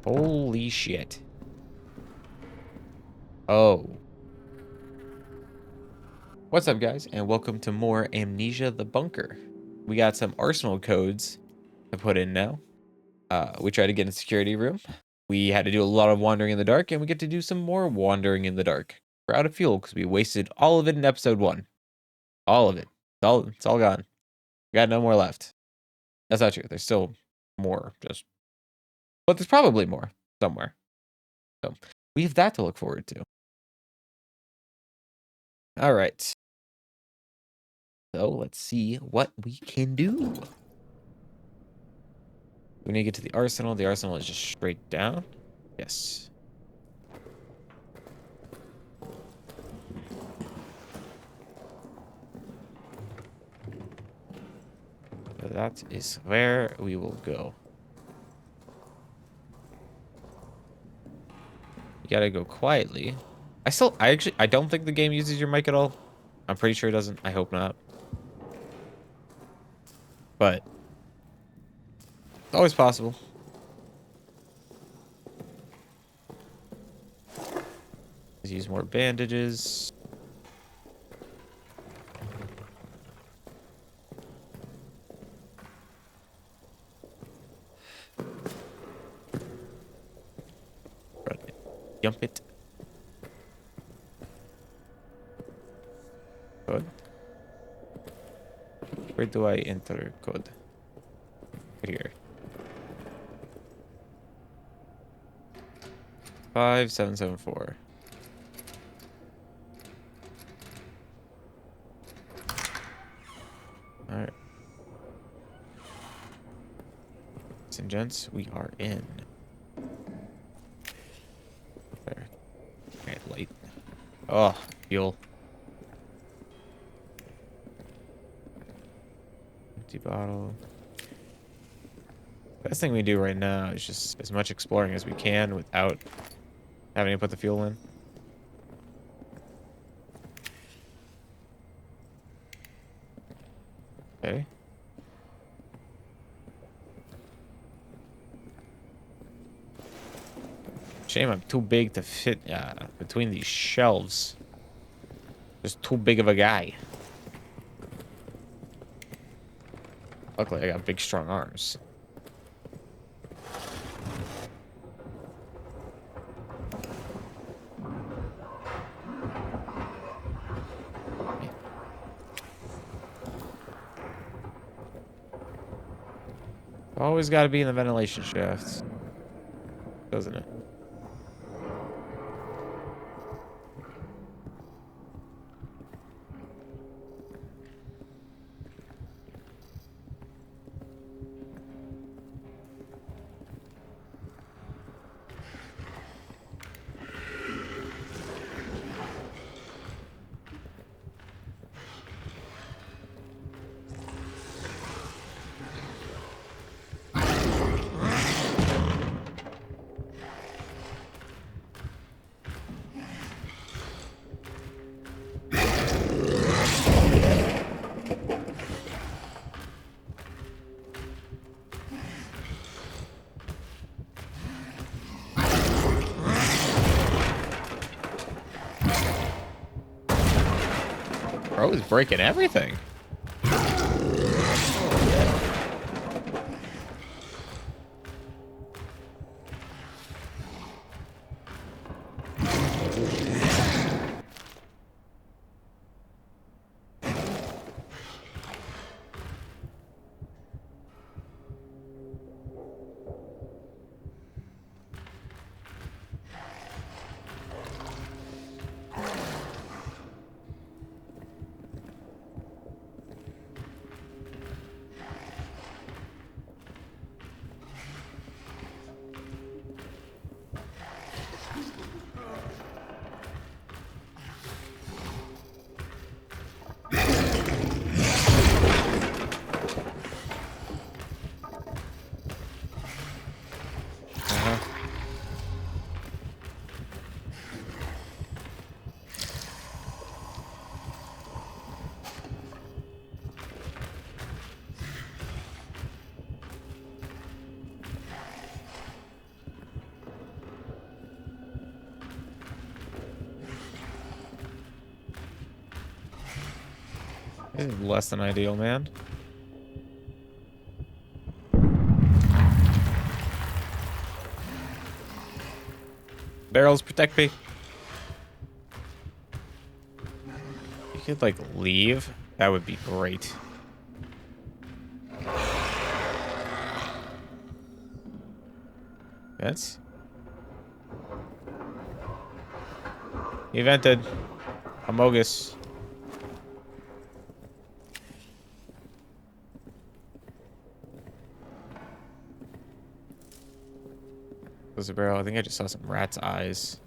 Holy shit. Oh. What's up, guys, and welcome to more Amnesia the Bunker. We got some arsenal codes to put in now. We tried to get in a security room. We had to do a lot of wandering in the dark, and we get to do some more wandering in the dark. We're out of fuel because we wasted all of it in episode 1. All of it. It's all gone. We got no more left. That's not true. There's still more, but there's probably more somewhere. So we have that to look forward to. All right. So let's see what we can do. We need to get to the arsenal. The arsenal is just straight down. Yes. So that is where we will go. You gotta go quietly. I don't think the game uses your mic at all. I'm pretty sure it doesn't. I hope not. But it's always possible. Let's use more bandages. Run it. Jump it. Good. Where do I enter code? Right here. 5774. All right. Ladies and gents, we are in. There. Alright, light. Oh, fuel. Empty bottle. Best thing we do right now is just as much exploring as we can without having to put the fuel in. Okay. Shame I'm too big to fit between these shelves. Just too big of a guy. Luckily, I got big, strong arms. Always got to be in the ventilation shafts, doesn't it? Bro is breaking everything. This is less than ideal, man. Barrels, protect me. You could, like, leave. That would be great. That's... He vented. Amogus. There's a barrel. I think I just saw some rat's eyes.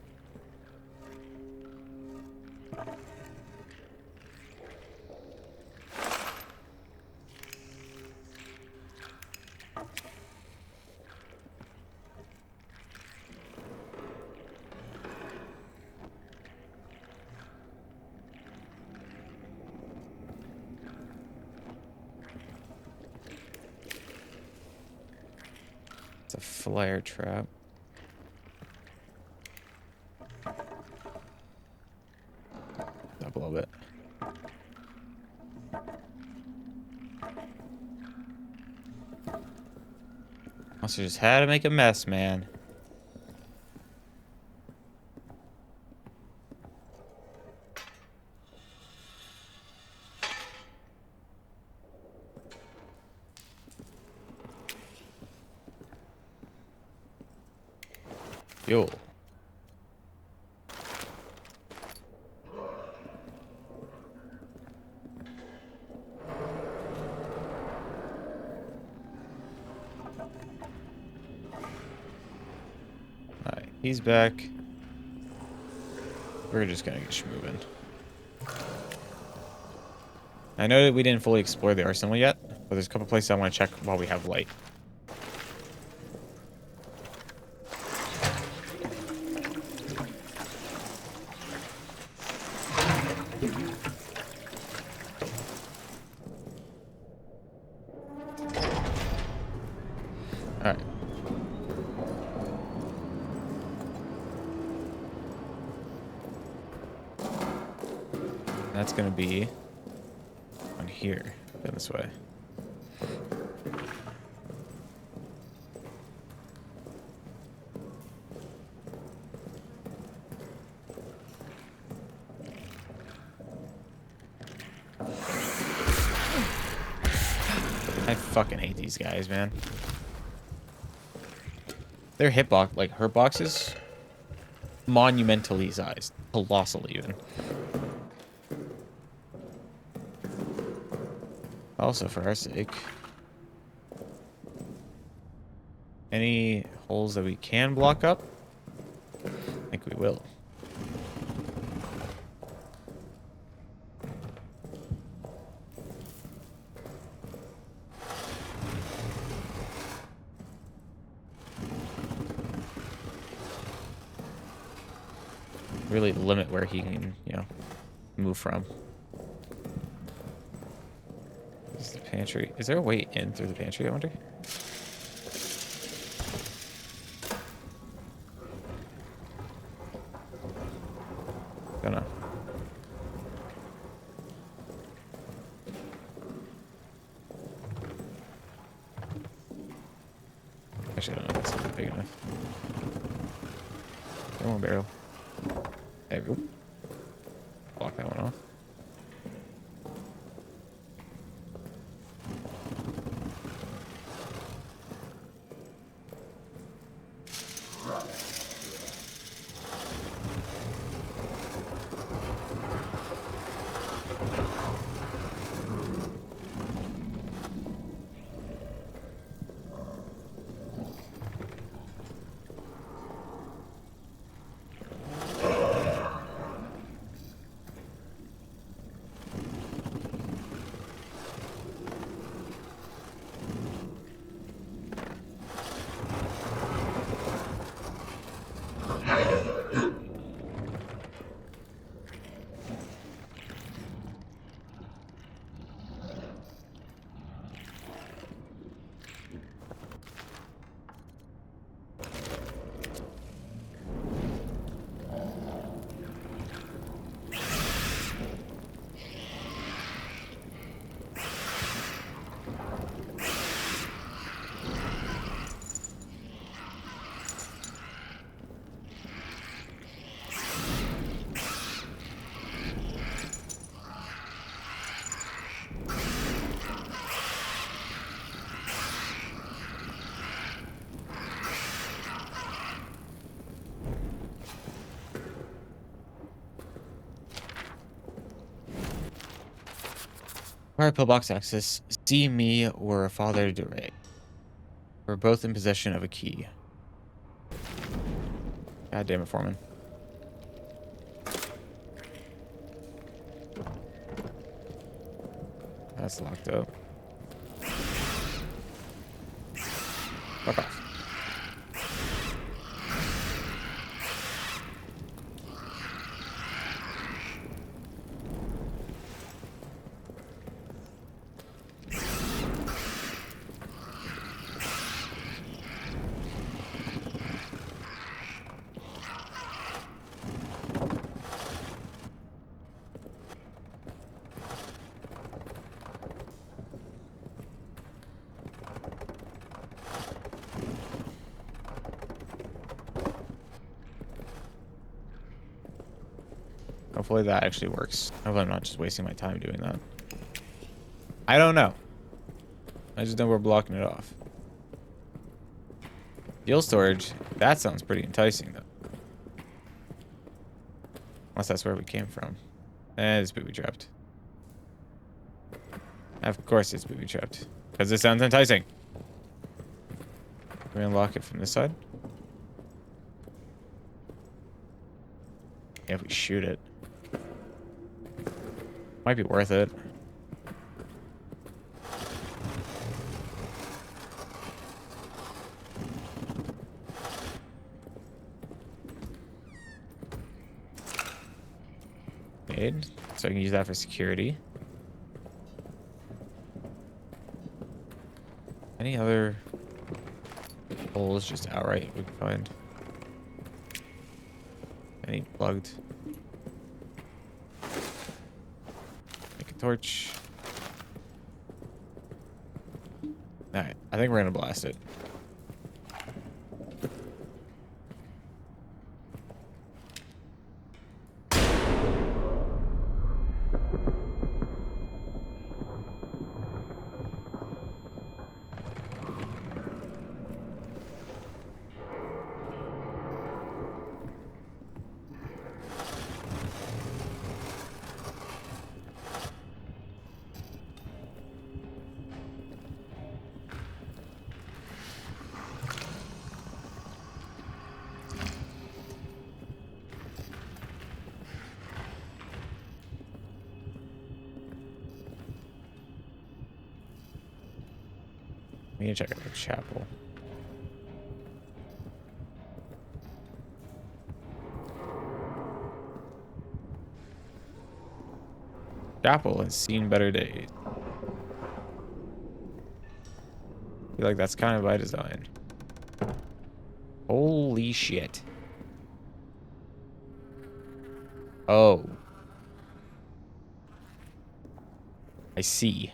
It's a flare trap. Up a little bit. Also just had to make a mess, man. Yo. Alright, he's back. We're just gonna get schmoving. I know that we didn't fully explore the arsenal yet, but there's a couple places I want to check while we have light. Alright. That's gonna be on here. Go this way. I fucking hate these guys, man. Their hitbox, like hurt boxes, monumentally sized, colossal even. Also, for our sake, any holes that we can block up, I think we will. Really limit where he can, you know, move from. This is the pantry. Is there a way in through the pantry, I wonder? Don't know. Actually, I don't know if that's big enough. Come on, barrel. There we go. Block that one off. Alright, pillbox access. See me or Father Duray. We're both in possession of a key. God damn it, Foreman. That's locked up. Fuck off. Hopefully that actually works. Hopefully I'm not just wasting my time doing that. I don't know. I just know we're blocking it off. Fuel storage. That sounds pretty enticing, though. Unless that's where we came from. It's booby trapped. Of course it's booby trapped. Because it sounds enticing. Can we unlock it from this side? Yeah, if we shoot it. Might be worth it. Made. So I can use that for security. Any other holes just outright we can find? Any plugged? Make a torch. Alright, I think we're gonna blast it. We need to check out the chapel. Chapel has seen better days. I feel like that's kind of by design. Holy shit. Oh. I see.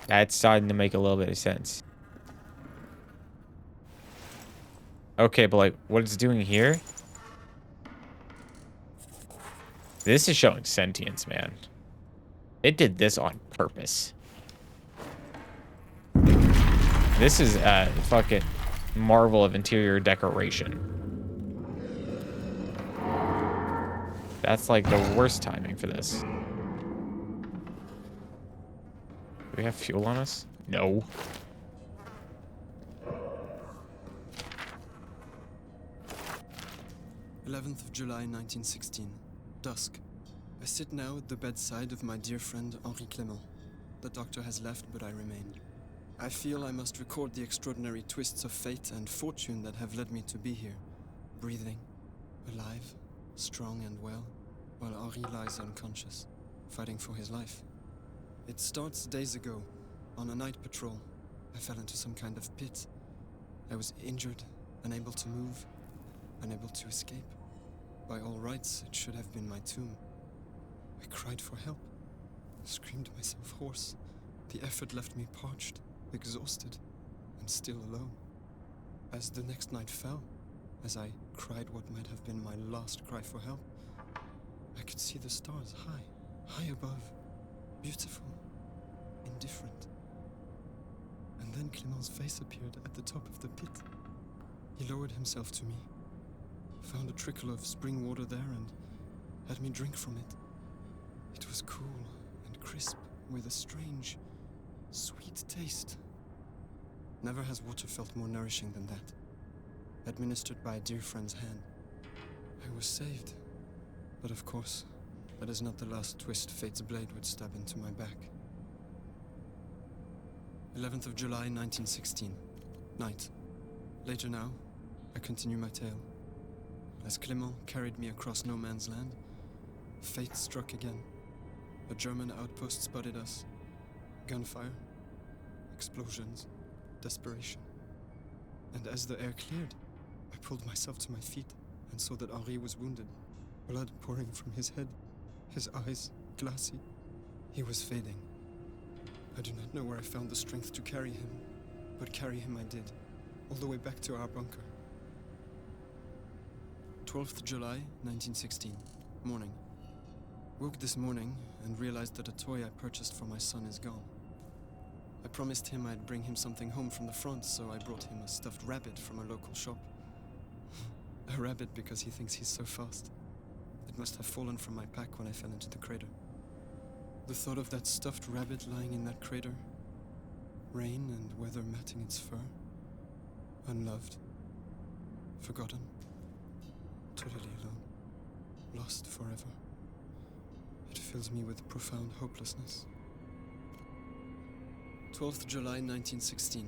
That's starting to make a little bit of sense. Okay, but like, what it's doing here? This is showing sentience, man. It did this on purpose. This is a fucking marvel of interior decoration. That's like the worst timing for this. Do we have fuel on us? No. July 11th, 1916. Dusk. I sit now at the bedside of my dear friend Henri Clément. The doctor has left, but I remain. I feel I must record the extraordinary twists of fate and fortune that have led me to be here. Breathing, alive, strong and well, while Henri lies unconscious, fighting for his life. It starts days ago. On a night patrol, I fell into some kind of pit. I was injured, unable to move, unable to escape. By all rights, it should have been my tomb. I cried for help, screamed myself hoarse. The effort left me parched, exhausted, and still alone. As the next night fell, as I cried what might have been my last cry for help, I could see the stars high above, beautiful, indifferent. And then Clément's face appeared at the top of the pit. He lowered himself to me, found a trickle of spring water there, and had me drink from it. It was cool crisp with a strange, sweet taste. Never has water felt more nourishing than that. Administered by a dear friend's hand. I was saved. But of course, that is not the last twist fate's blade would stab into my back. 11th of July, 1916. Night. Later now, I continue my tale. As Clément carried me across no man's land, fate struck again. A German outpost spotted us. Gunfire, explosions, desperation. And as the air cleared, I pulled myself to my feet and saw that Henri was wounded, blood pouring from his head, his eyes glassy. He was fading. I do not know where I found the strength to carry him, but carry him I did, all the way back to our bunker. 12th July, 1916. Morning. Woke this morning and realized that a toy I purchased for my son is gone. I promised him I'd bring him something home from the front, so I brought him a stuffed rabbit from a local shop. A rabbit because he thinks he's so fast. It must have fallen from my pack when I fell into the crater. The thought of that stuffed rabbit lying in that crater, rain and weather matting its fur, unloved, forgotten, totally alone, lost forever. It fills me with profound hopelessness. 12th July 1916.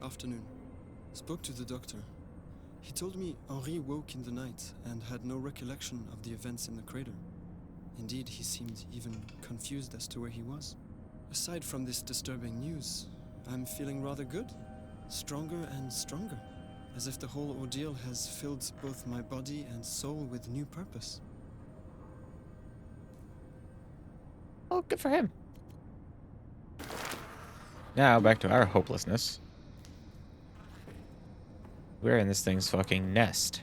Afternoon. Spoke to the doctor. He told me Henri woke in the night and had no recollection of the events in the crater. Indeed, he seemed even confused as to where he was. Aside from this disturbing news, I'm feeling rather good. Stronger and stronger. As if the whole ordeal has filled both my body and soul with new purpose. Oh, good for him. Now, back to our hopelessness. We're in this thing's fucking nest.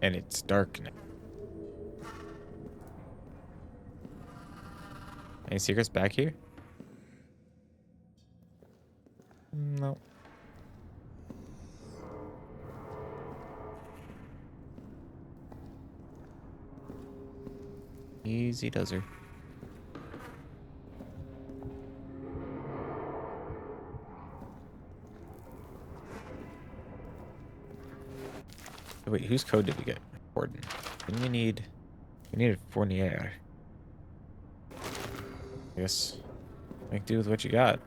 And it's dark now. Any secrets back here? No. Easy does her. Wait, whose code did we get? Gordon. Didn't we need a Fournier. I guess make do with what you got.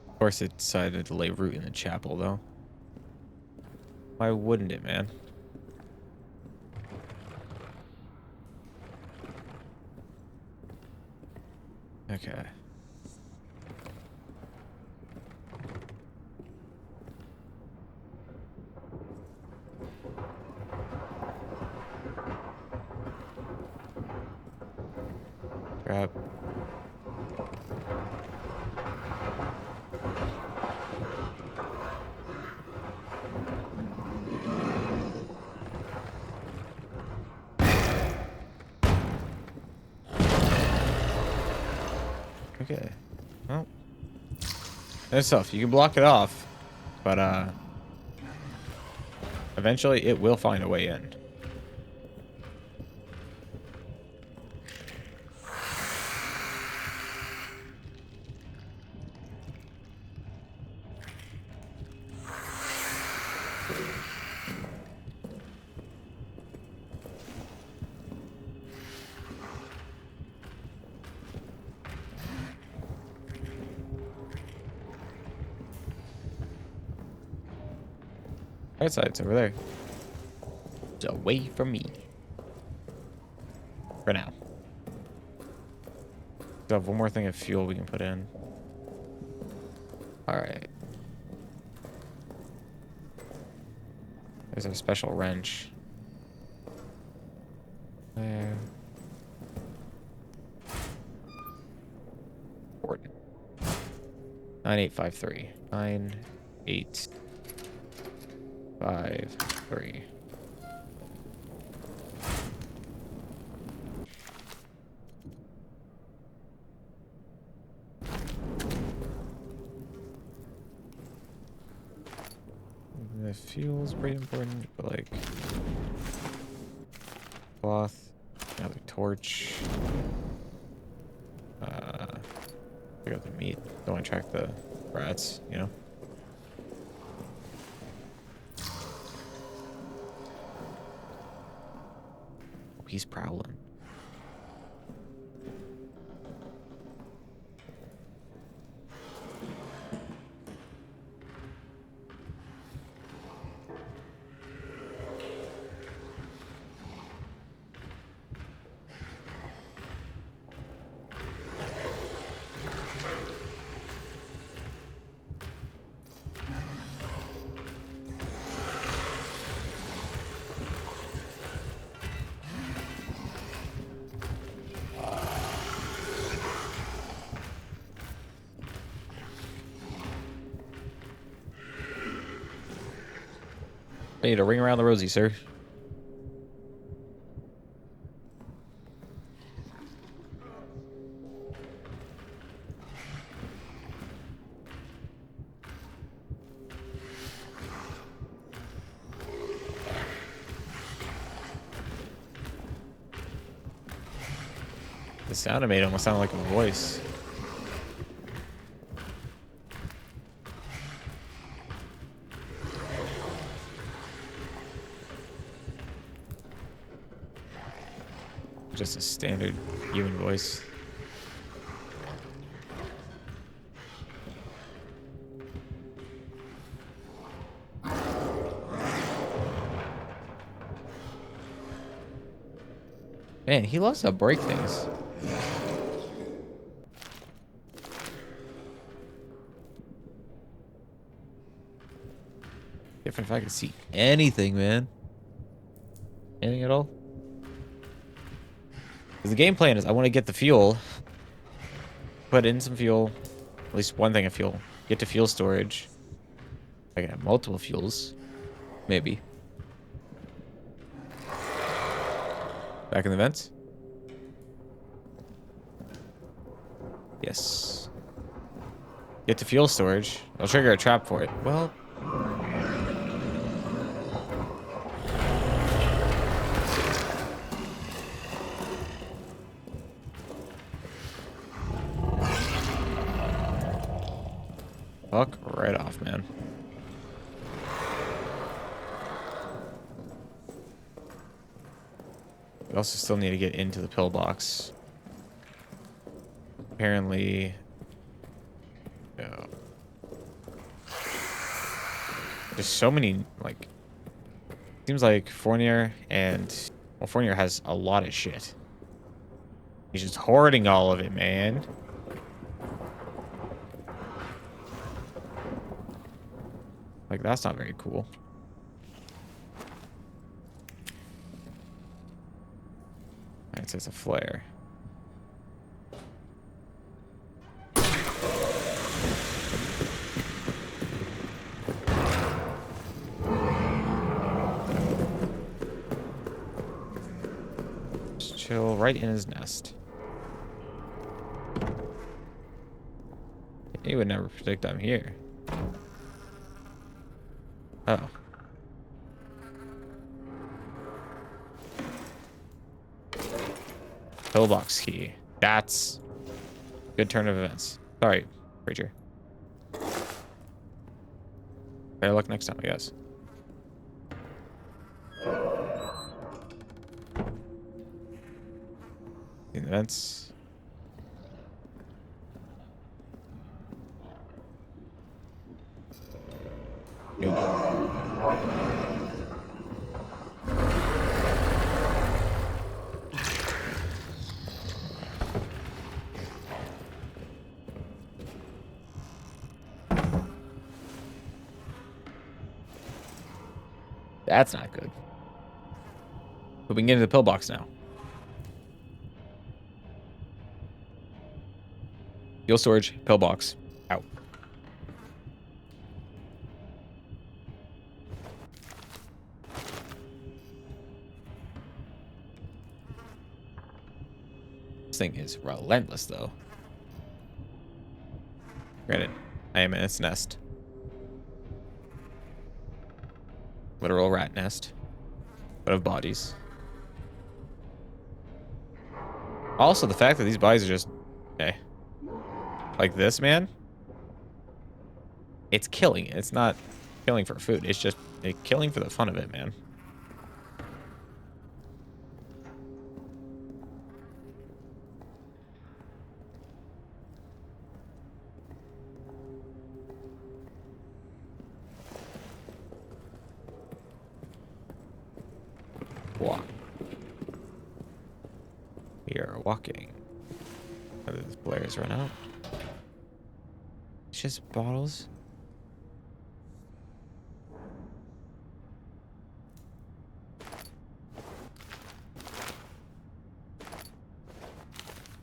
Of course it decided to lay root in the chapel though. Why wouldn't it, man? Okay. Crap. Okay. Well. There's stuff. You can block it off, but eventually it will find a way in. Right side's over there. It's away from me. For now. We have one more thing of fuel we can put in. Alright. There's a special wrench. There. Gordon. 9853. 9853. The fuel's pretty important, but like cloth, another torch. Pick up the meat. Don't want to track the rats, you know. Oh, he's prowling. I need a ring around the rosy, sir. The sound it made almost sounded like a voice. Just a standard human voice. Man, he loves to break things. Different if I could see anything, man. Anything at all? Because the game plan is I want to get the fuel, put in some fuel, at least one thing of fuel, get to fuel storage. I can have multiple fuels, maybe. Back in the vents? Yes. Get to fuel storage. I'll trigger a trap for it. Well. Fuck right off, man. We also still need to get into the pillbox. Apparently, there's so many, like, seems like Fournier and, well, Fournier has a lot of shit. He's just hoarding all of it, man. Like, that's not very cool. Alright, so it's a flare. Just chill right in his nest. He would never predict I'm here. Oh. Pillbox key. That's good turn of events. Sorry, creature. Better luck next time, I guess. In the vents. Nope. That's not good. But we can get into the pillbox now. Fuel storage, pillbox, out. This thing is relentless, though. Granted, I am in its nest. Literal rat nest, but of bodies. Also, the fact that these bodies are just, okay, like this, man, it's killing. It's not killing for food. It's just killing for the fun of it, man. Walk. We are walking. Whether the blares run out. It's just bottles.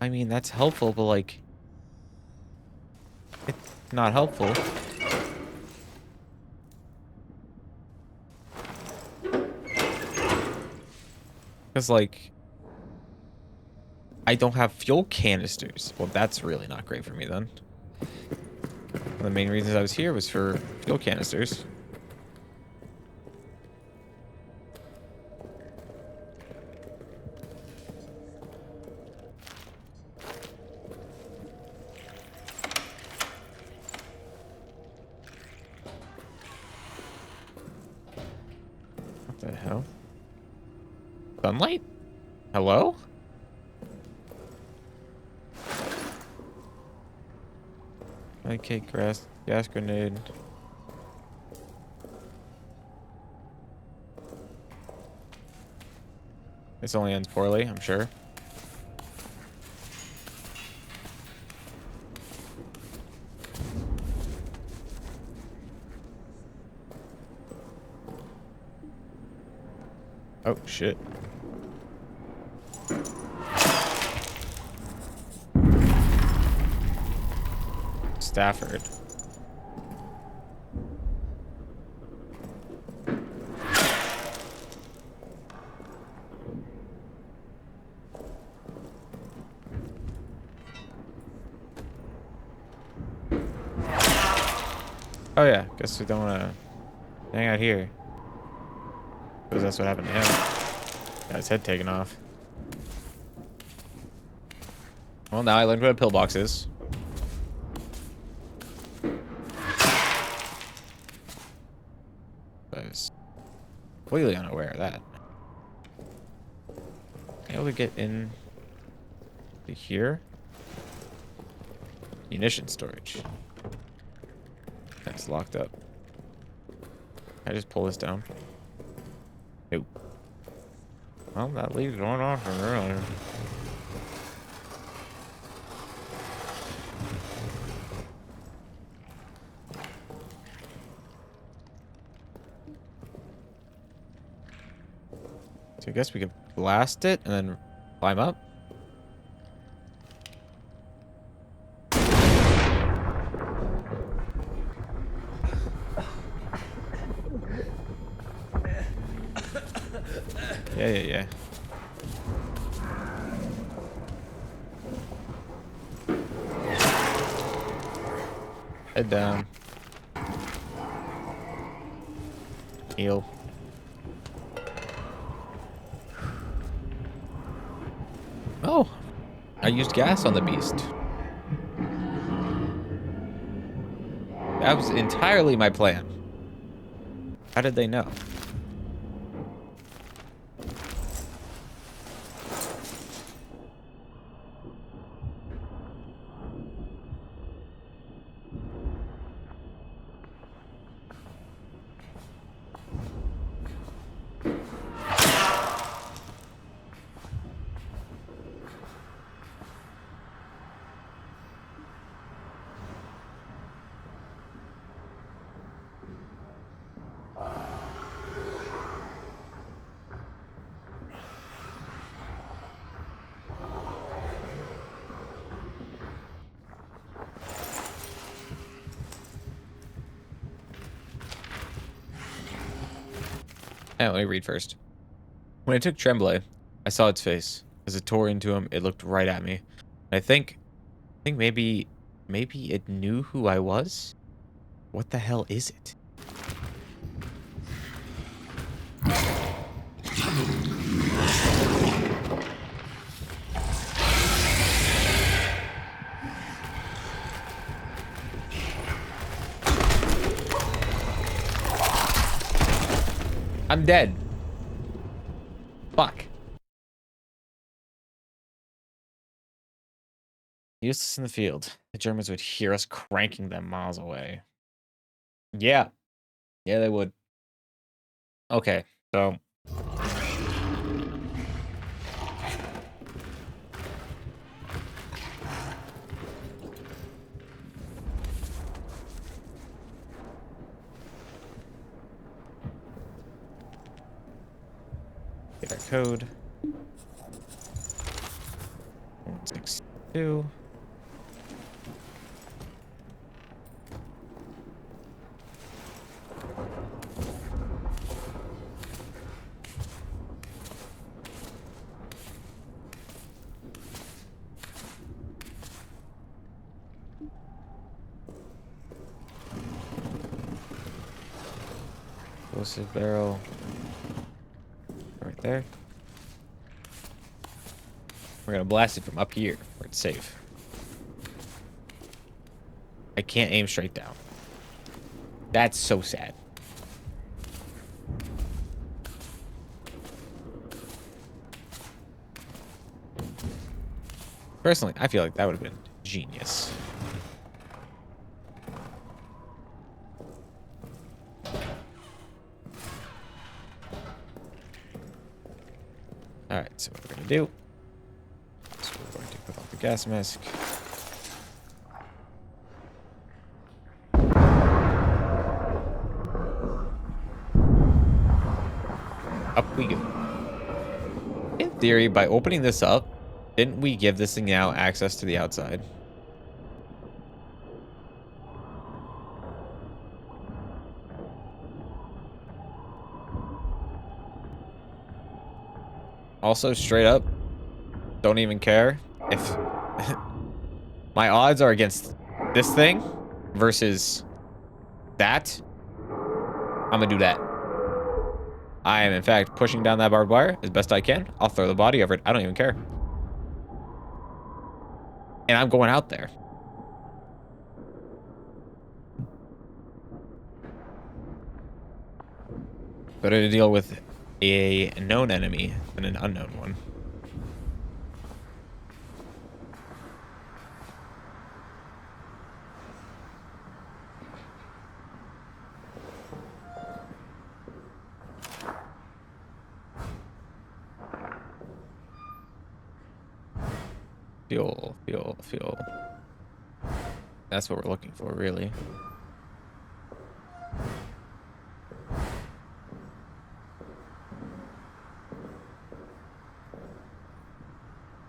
I mean, that's helpful, but like, it's not helpful. Because like, I don't have fuel canisters. Well, that's really not great for me then. One of the main reasons I was here was for fuel canisters. What the hell? Sunlight? Hello? Okay, gas grenade. This only ends poorly, I'm sure. Oh, shit. Stafford. Oh yeah, guess we don't want to hang out here. Because that's what happened to him. Got his head taken off. Well, now I learned what a pillbox is. I was completely unaware of that. Able to get in to here. Munition storage. That's locked up. Can I just pull this down? Nope. Well, that leaves one off from earlier. So I guess we could blast it and then climb up. Yeah. Head down. Heal. Oh, I used gas on the beast. That was entirely my plan. How did they know? Let me read first. When I took Tremblay, I saw its face. As it tore into him, it looked right at me. I think maybe it knew who I was? What the hell is it? I'm dead. Fuck. Useless in the field. The Germans would hear us cranking them miles away. Yeah. Yeah, they would. Okay, so. Get our code. 162. Explosive barrel. Right there. We're gonna blast it from up here where it's safe. I can't aim straight down. That's so sad. Personally, I feel like that would have been genius. Alright, so what we're gonna do is we're going to put off the gas mask. Up we go. In theory, by opening this up, didn't we give this thing now access to the outside? Also, straight up, don't even care if my odds are against this thing versus that. I'm gonna do that. I am, in fact, pushing down that barbed wire as best I can. I'll throw the body over it. I don't even care. And I'm going out there. Better to deal with a known enemy than an unknown one. Fuel, fuel, fuel. That's what we're looking for, really.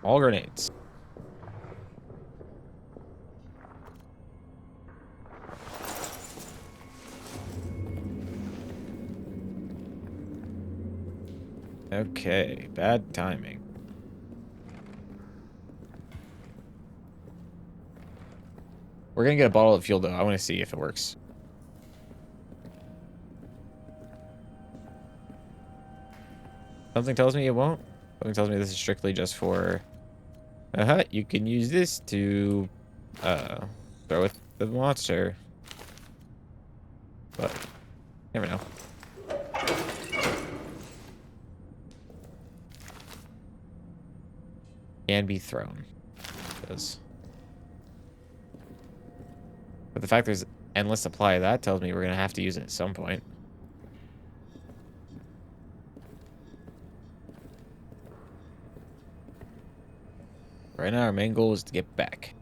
All grenades. Okay, bad timing. We're gonna get a bottle of fuel, though. I want to see if it works. Something tells me it won't. Something tells me this is strictly just for... you can use this to throw at the monster. But, never know. Can be thrown. Does. But the fact there's endless supply of that tells me we're gonna have to use it at some point. Right now, our main goal is to get back.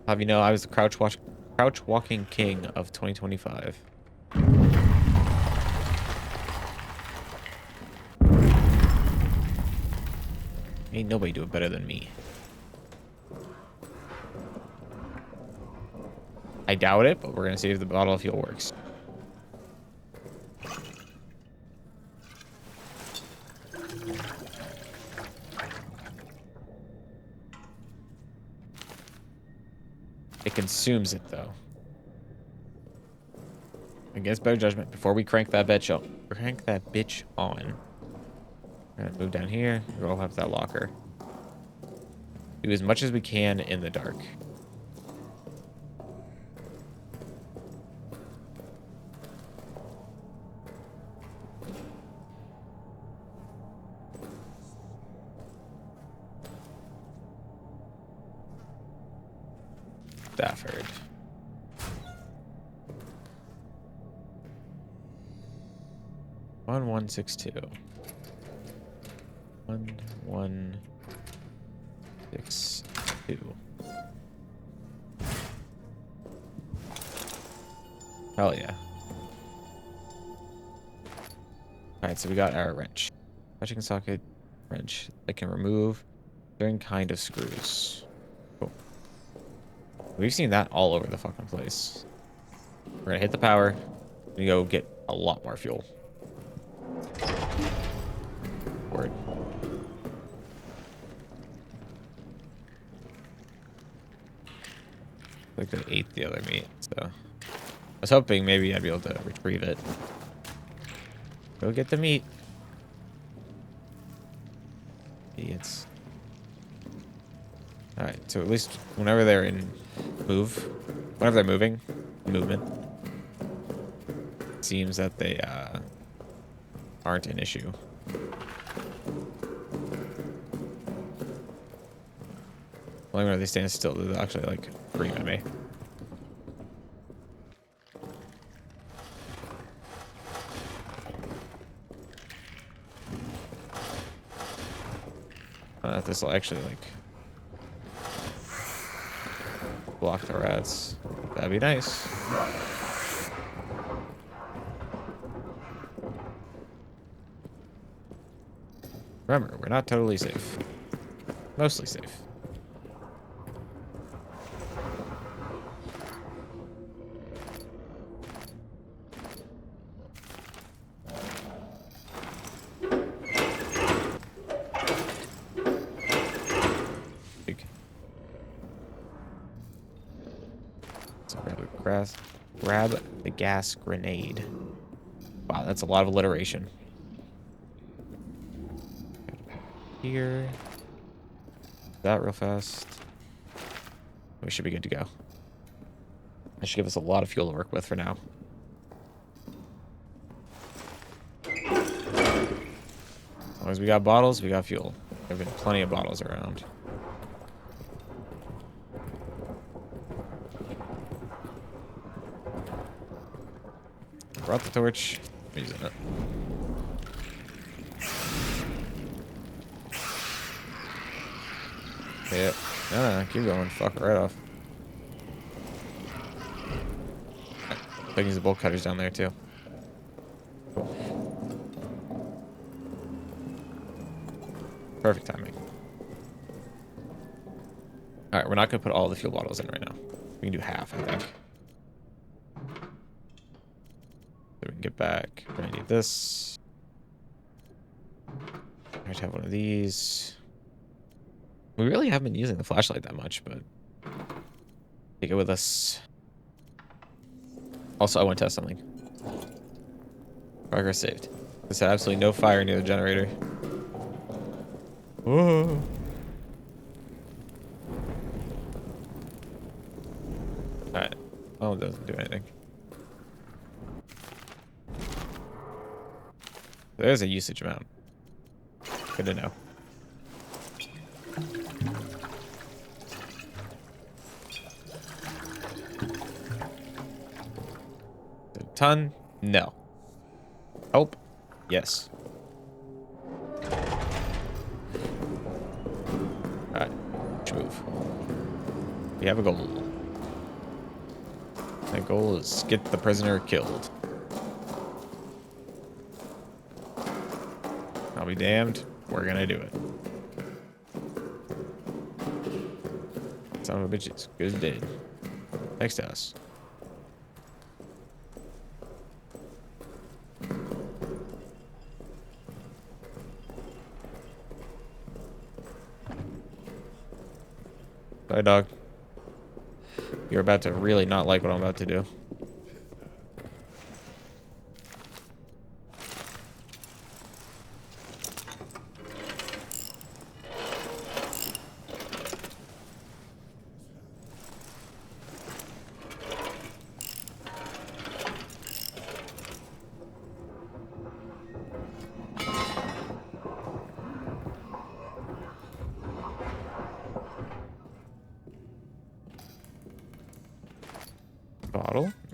Have you know, I was the crouch walking king of 2025. Ain't nobody do it better than me. I doubt it, but we're gonna see if the bottle of fuel works. It consumes it, though. Against better judgment, before we crank that bitch on. We're gonna move down here. Roll up that locker. Do as much as we can in the dark. Stafford. One 162. 1162. Hell yeah. Alright, so we got our wrench. Touching socket wrench that can remove certain kind of screws. Cool. We've seen that all over the fucking place. We're gonna hit the power and go get a lot more fuel. Word. Like they ate the other meat, so I was hoping maybe I'd be able to retrieve it. Go get the meat. Idiots. Alright, so at least whenever they're whenever they're moving, movement, it seems that they aren't an issue. Only when they stand still, they're actually like scream at me. I don't know if this will actually like block the rats. That'd be nice. Remember, we're not totally safe. Mostly safe. Grab the gas grenade. Wow, that's a lot of alliteration. Here. That real fast. We should be good to go. That should give us a lot of fuel to work with for now. As long as we got bottles, we got fuel. There have been plenty of bottles around. Brought the torch. I'm using it. Yeah. No, keep going. Fuck it right off. I can use the bolt cutters down there too. Cool. Perfect timing. Alright, we're not gonna put all the fuel bottles in right now. We can do half, I think. So we can get back. We're gonna need this. I have to have one of these. We really haven't been using the flashlight that much, but take it with us. Also, I want to test something. Progress saved. There's had absolutely no fire near the generator. Whoa. Alright. Oh, it doesn't do anything. There's a usage amount. Good to know. A ton? No. Help? Yes. Alright. Let's move. We have a goal. That goal is get the prisoner killed. I'll be damned. We're gonna do it. Son of a bitch is good as dead. Next to us. Bye, dog. You're about to really not like what I'm about to do.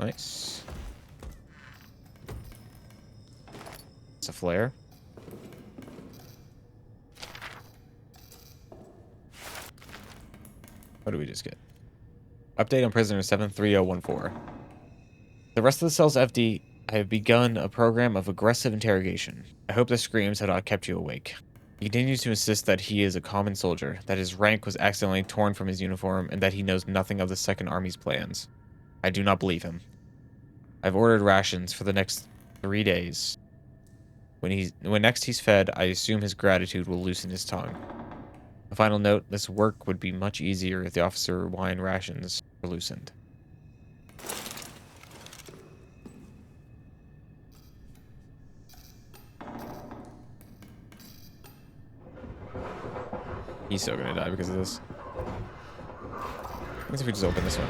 Nice. It's a flare. What did we just get? Update on prisoner 73014. The rest of the cell's FD. I have begun a program of aggressive interrogation. I hope the screams have not kept you awake. He continues to insist that he is a common soldier, that his rank was accidentally torn from his uniform, and that he knows nothing of the Second Army's plans. I do not believe him. I've ordered rations for the next 3 days. When next he's fed, I assume his gratitude will loosen his tongue. A final note, this work would be much easier if the officer wine rations were loosened. He's still gonna die because of this. Let's see if we just open this one.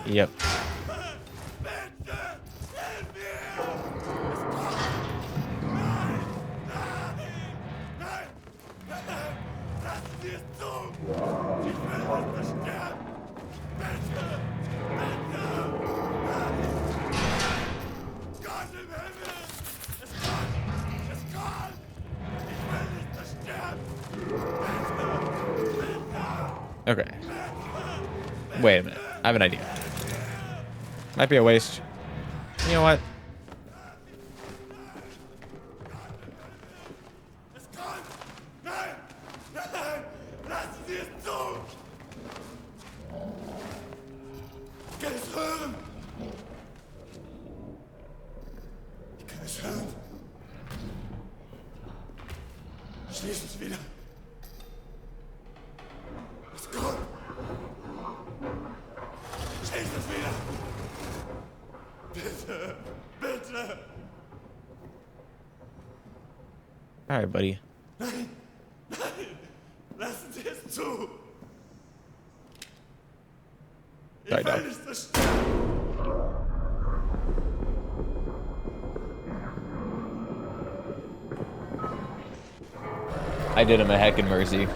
Yep. Okay. Wait a minute. I have an idea. Might be a waste. You know what? Schließ es wieder. Ist gut. Schließ es wieder. Bitte, bitte. All right, buddy. Nein, nein, lassen Sie es zu. Ich Sorry, will dog. nicht so sterben. I did him a heckin' mercy.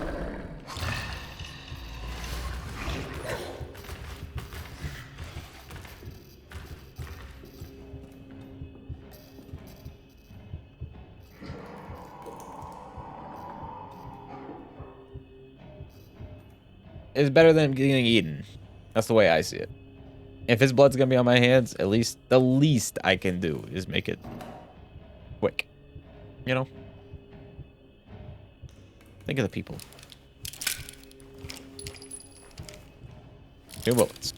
It's better than getting eaten. That's the way I see it. If his blood's gonna be on my hands, at least the least I can do is make it quick. You know? Think of the people. 2 bullets.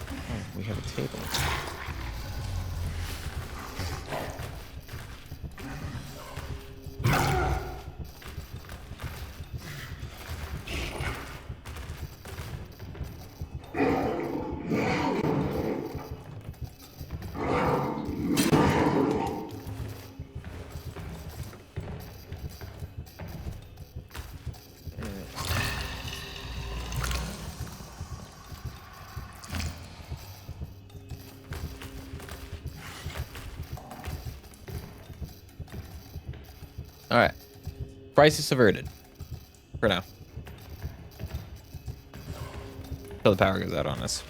Oh, we have a table. All right. Crisis averted. For now. Till the power goes out on us.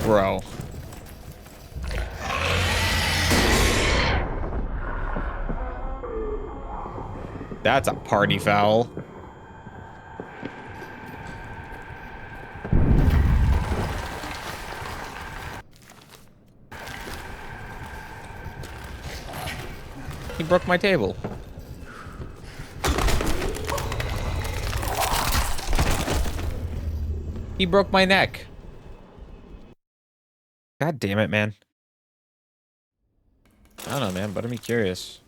Bro. That's a party foul. He broke my table. He broke my neck. God damn it, man. I don't know, man, but I'm curious.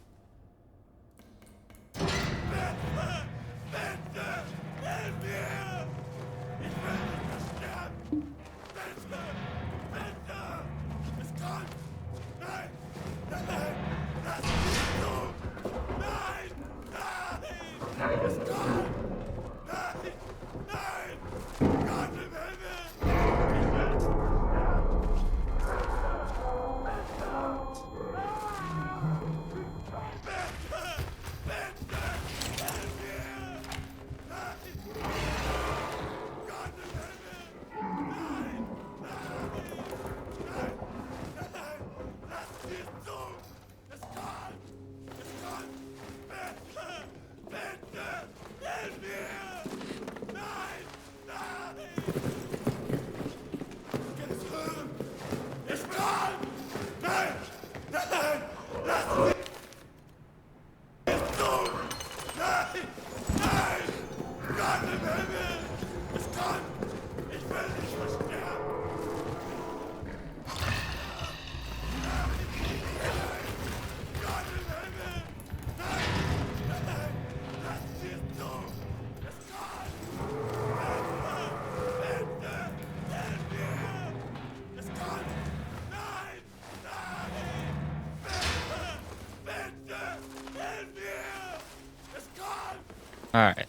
All right.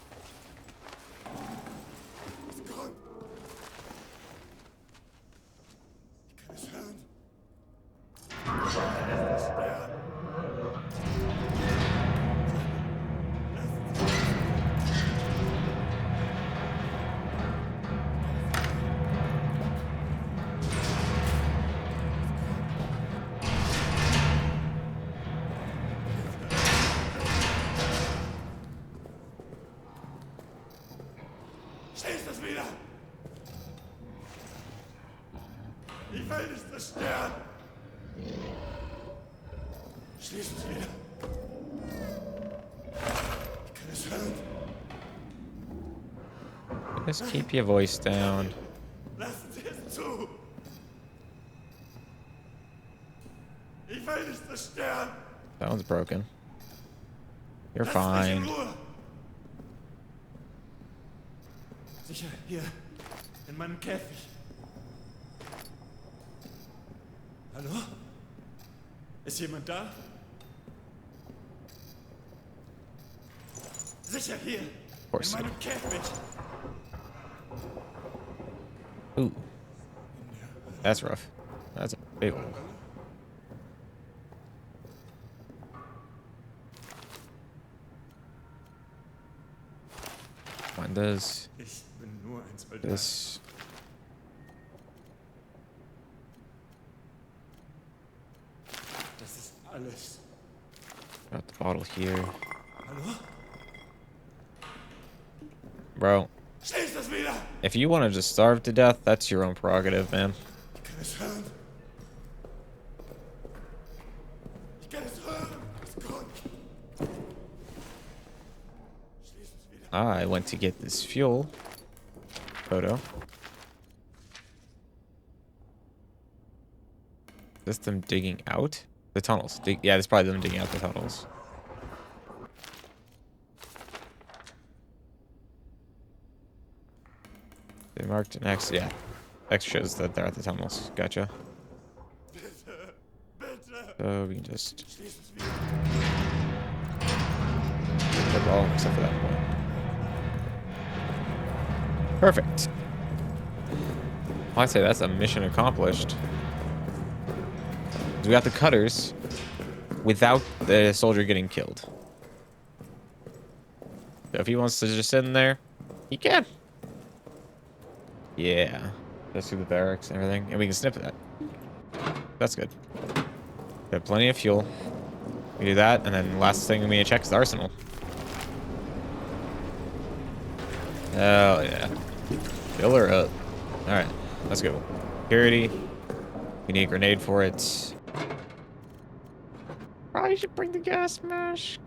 It's gone. Ich kann es hören. Ja. Schließ das wieder! Ich will nicht zerstören! Schließ es wieder! Ich kann es hören! Just keep your voice down. Lassen Sie es zu! Ich will nicht zerstören! That one's broken. You're Lasst mich in fine. Ruhe! Sicher, hier, in meinem Käfig. Hallo? Ist jemand da? Sicher, hier, course in so. meinem Käfig. Ooh. That's rough. That's a big one. Find this. Ich bin nur ein Soldat. This. Das ist alles. Got the bottle here. Hallo? Bro, Schließ das wieder! if you want to just starve to death, that's your own prerogative, man. Ich kann es hören. Ich kann es hören. Es kommt. Schließ es wieder. I went to get this fuel. Photo. Is this them digging out the tunnels? Yeah, it's probably them digging out the tunnels. They marked an X. Yeah, X shows that they're at the tunnels. Gotcha. Bitte. Bitte. So we can just Schließ es wieder. flip all except for that point. Perfect. Well, I'd say that's a mission accomplished. We got the cutters without the soldier getting killed. So if he wants to just sit in there, he can. Yeah. Just through the barracks and everything. And we can snip that. That's good. We have plenty of fuel. We do that, and then the last thing we need to check is the arsenal. Hell yeah. Fill her up. Alright, let's go. Security. We need a grenade for it. Probably should bring the gas mask.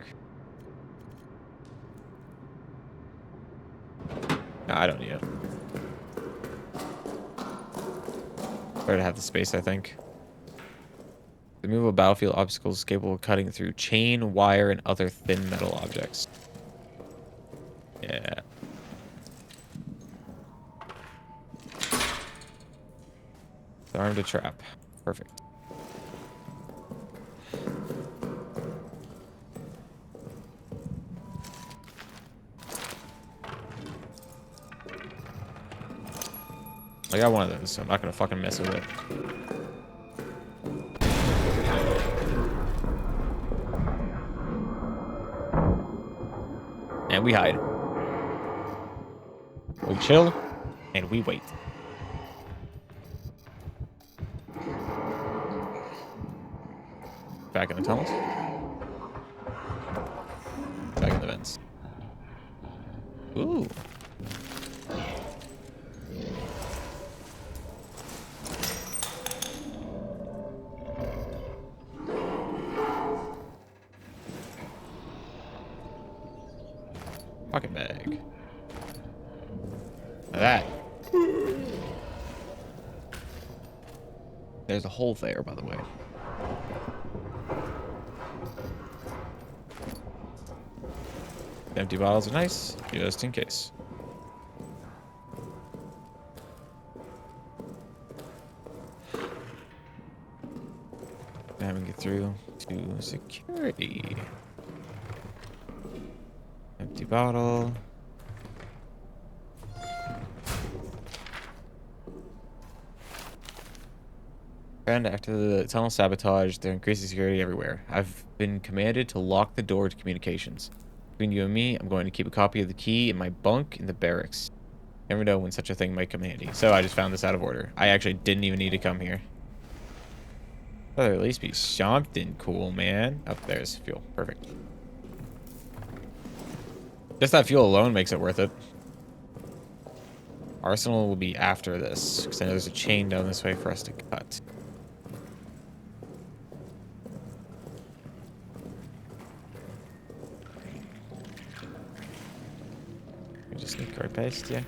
No, I don't need it. Better to have the space, I think. Remove a battlefield obstacles capable of cutting through chain, wire, and other thin metal objects. Yeah. Armed to trap. Perfect. I got one of those, so I'm not gonna fucking mess with it. And we hide. We chill, and we wait. Back in the tunnels. Back in the vents. Ooh. Pocket bag. Now that. There's a hole there, by the way. Empty bottles are nice, just in case. Now we can get through to security. Empty Empty bottle. And after the tunnel sabotage, they're increasing security everywhere. I've been commanded to lock the door to communications. Between you and me, I'm going to keep a copy of the key in my bunk in the barracks. Never know when such a thing might come handy. So I just found this out of order. I actually didn't even need to come here. Better at least be something cool, man. Up there's fuel. Perfect. Just that fuel alone makes it worth it. Arsenal will be after this, because I know there's a chain down this way for us to cut. We just sneak right past, yeah.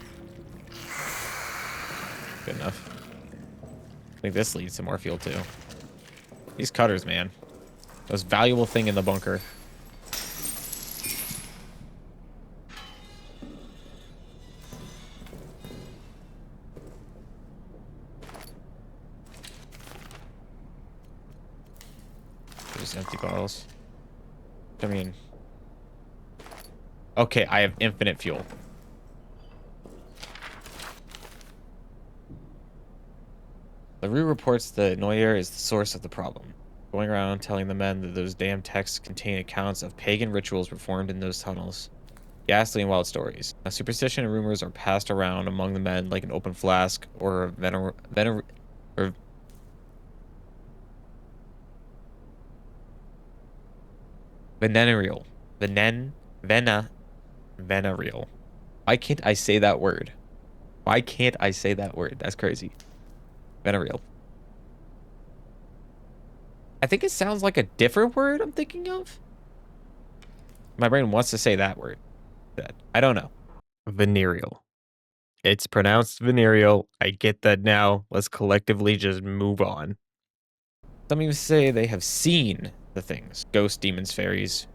Good enough. I think this leads to more fuel too. These cutters, man. Most valuable thing in the bunker. Just empty bottles. I mean... Okay, I have infinite fuel. LaRue reports that Neuer is the source of the problem, going around telling the men that those damn texts contain accounts of pagan rituals performed in those tunnels. Ghastly and wild stories. Now, superstition and rumors are passed around among the men like an open flask or a venereal. Venereal. Why can't I say that word? Why can't I say that word? That's crazy. Venereal. I think it sounds like a different word I'm thinking of. My brain wants to say that word. I don't know. Venereal. It's pronounced venereal. I get that now. Let's collectively just move on. Some even say they have seen the things. Ghosts, demons, fairies.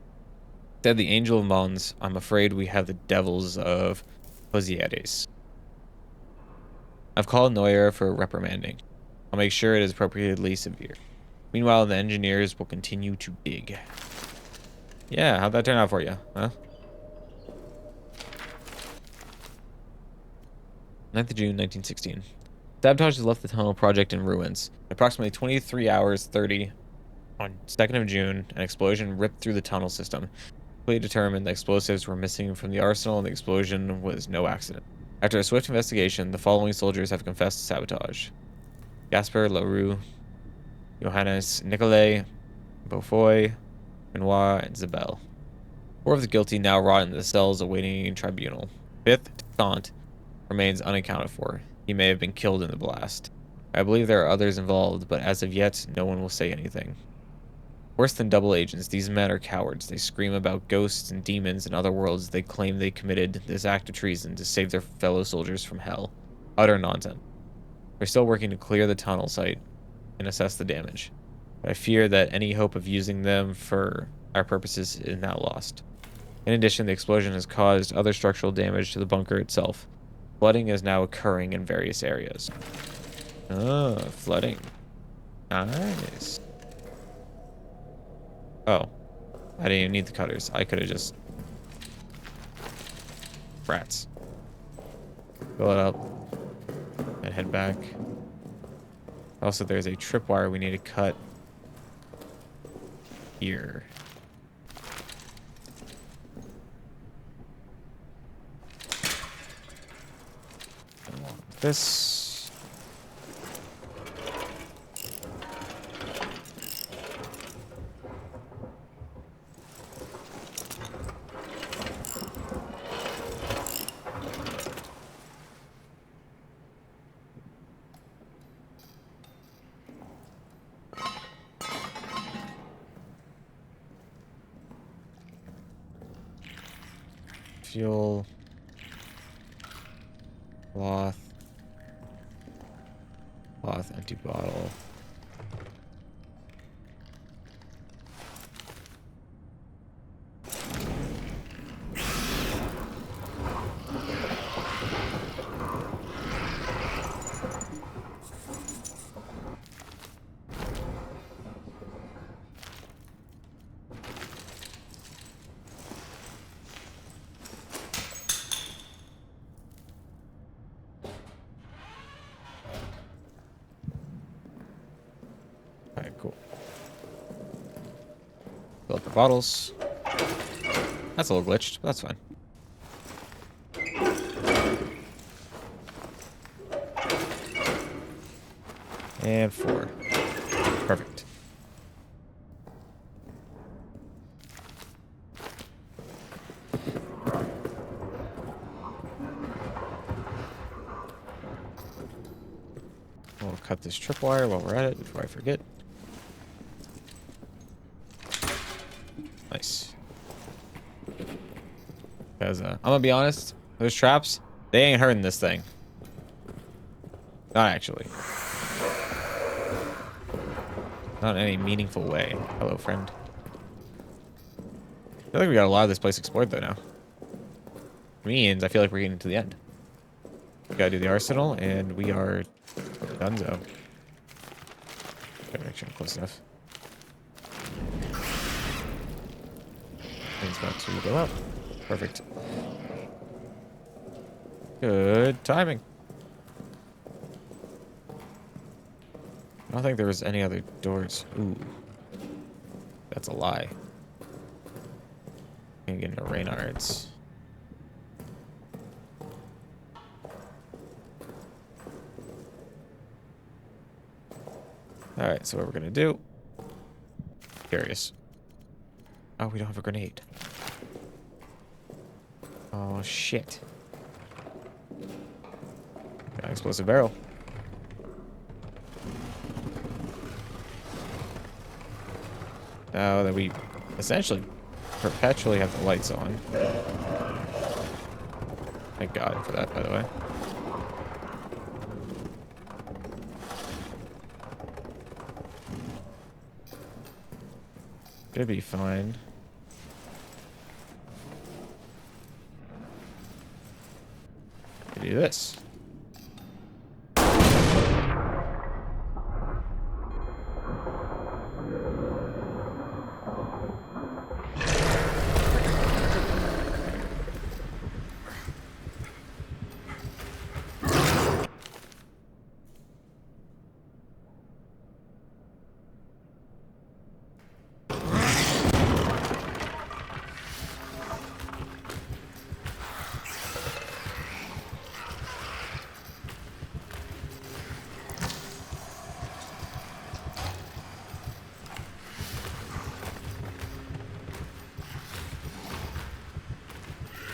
Said the angel of Mons, I'm afraid we have the devils of Posieres. I've called Neuer for reprimanding. I'll make sure it is appropriately severe. Meanwhile, the engineers will continue to dig. Yeah, how'd that turn out for you, huh? 9th of June, 1916. Sabotage has left the tunnel project in ruins. Approximately 23 hours 30 on 2nd of June, an explosion ripped through the tunnel system. Quickly determined the explosives were missing from the arsenal and the explosion was no accident. After a swift investigation, the following soldiers have confessed to sabotage. Gasper Leroux, Johannes Nicolai, Beaufoy, Benoit, and Zabel. 4 of the guilty now rot in the cells awaiting tribunal. 5th, Toussaint, remains unaccounted for. He may have been killed in the blast. I believe there are others involved, but as of yet, no one will say anything. Worse than double agents, these men are cowards. They scream about ghosts and demons and other worlds. They claim they committed this act of treason to save their fellow soldiers from hell. Utter nonsense. We're still working to clear the tunnel site and assess the damage. But I fear that any hope of using them for our purposes is now lost. In addition, the explosion has caused other structural damage to the bunker itself. Flooding is now occurring in various areas. Oh, flooding. Nice. Oh. I didn't even need the cutters. I could have just... Rats. Fill it up. And head back. Also, there's a tripwire we need to cut here. This... Fuel, cloth, empty bottle. Alright, cool. Fill up the bottles. That's a little glitched, but that's fine. And 4. Perfect. We'll cut this tripwire while we're at it before I forget. Nice. Because I'm gonna be honest, those traps, they ain't hurting this thing. Not actually. Not in any meaningful way. Hello, friend. I feel like we got a lot of this place explored though now. Means I feel like we're getting to the end. We gotta do the arsenal, and we are donezo. Gotta make sure I'm close enough. Things about to go up. Perfect. Good timing. I don't think there was any other doors. Ooh. That's a lie. I'm gonna get into Reynards. Alright, so what we're gonna do. Curious. Oh, we don't have a grenade. Oh, shit. Got an explosive barrel. Now that we essentially perpetually have the lights on. Thank God for that, by the way. Should be fine. Do this.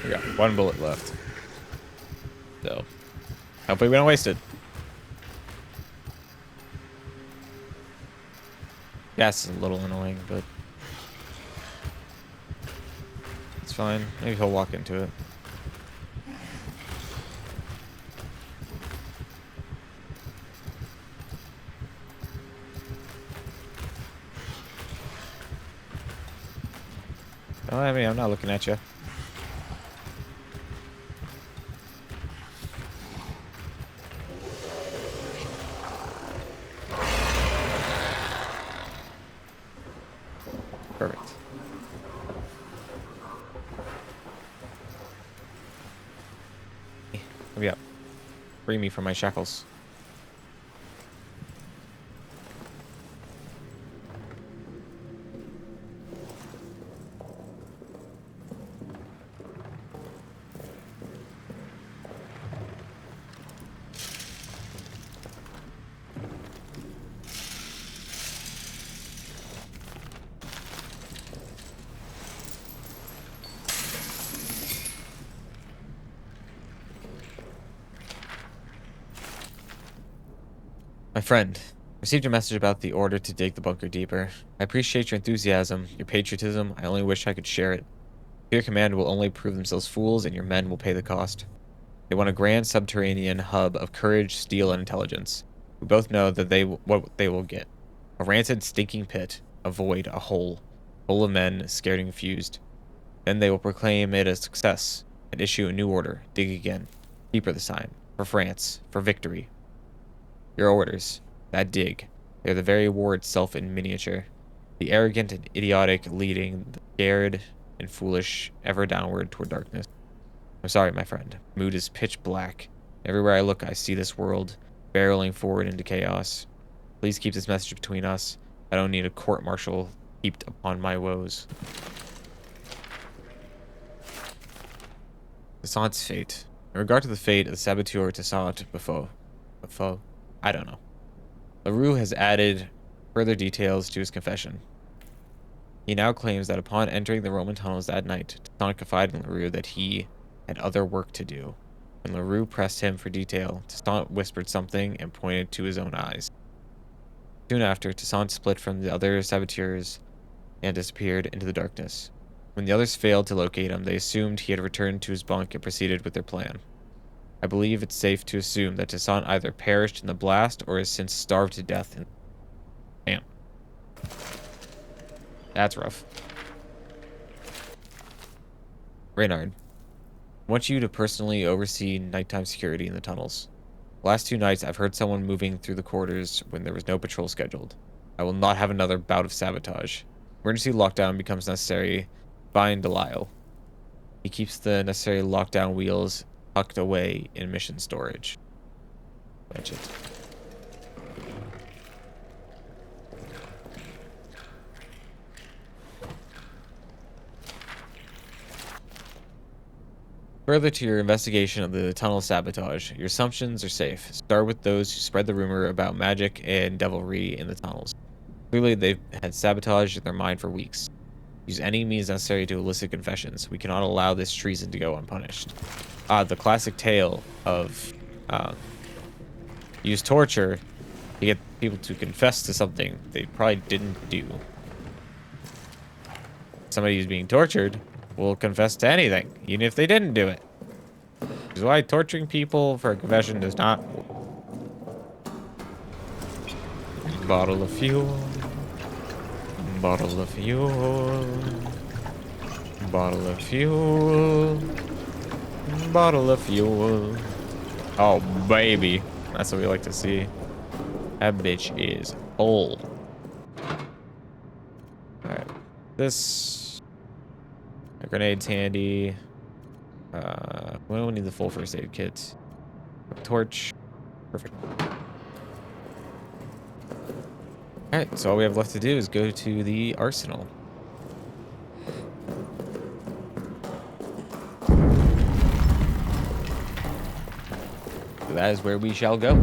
We got 1 bullet left. So, hopefully we don't waste it. Gas is a little annoying, but it's fine. Maybe he'll walk into it. Oh, I mean, I'm not looking at you. Perfect. Let me up. Free me from my shackles. My friend, received your message about the order to dig the bunker deeper. I appreciate your enthusiasm, your patriotism. I only wish I could share it. Your command will only prove themselves fools, and your men will pay the cost. They want a grand subterranean hub of courage, steel, and intelligence. We both know that what they will get. A rancid, stinking pit, a void, a hole, full of men, scared and confused. Then they will proclaim it a success, and issue a new order, dig again, deeper this time, for France, for victory. Your orders, that dig, they're the very war itself in miniature. The arrogant and idiotic leading the scared and foolish ever downward toward darkness. I'm sorry, my friend. Mood is pitch black. Everywhere I look, I see this world barreling forward into chaos. Please keep this message between us. I don't need a court-martial heaped upon my woes. Toussaint's fate. In regard to the fate of the saboteur Toussaint Befo, I don't know. LaRue has added further details to his confession. He now claims that upon entering the Roman tunnels that night, Toussaint confided in LaRue that he had other work to do. When LaRue pressed him for detail, Toussaint whispered something and pointed to his own eyes. Soon after, Toussaint split from the other saboteurs and disappeared into the darkness. When the others failed to locate him, they assumed he had returned to his bunk and proceeded with their plan. I believe it's safe to assume that Toussaint either perished in the blast or has since starved to death. Damn. That's rough. Reynard, I want you to personally oversee nighttime security in the tunnels. The last 2 nights, I've heard someone moving through the corridors when there was no patrol scheduled. I will not have another bout of sabotage. Emergency lockdown becomes necessary. Find Delisle. He keeps the necessary lockdown wheels tucked away in mission storage. Legend. Further to your investigation of the tunnel sabotage, your assumptions are safe. Start with those who spread the rumor about magic and devilry in the tunnels. Clearly, they've had sabotage in their mind for weeks. Use any means necessary to elicit confessions. We cannot allow this treason to go unpunished. The classic tale of use torture to get people to confess to something they probably didn't do. Somebody who's being tortured will confess to anything, even if they didn't do it. Which is why torturing people for a confession does not work. Bottle of fuel. Bottle of fuel. Bottle of fuel. Bottle of fuel. Oh, baby. That's what we like to see. That bitch is old. Alright. This... A grenade's handy. We don't need the full first aid kit. Torch. Perfect. Alright, so all we have left to do is go to the arsenal. So that is where we shall go.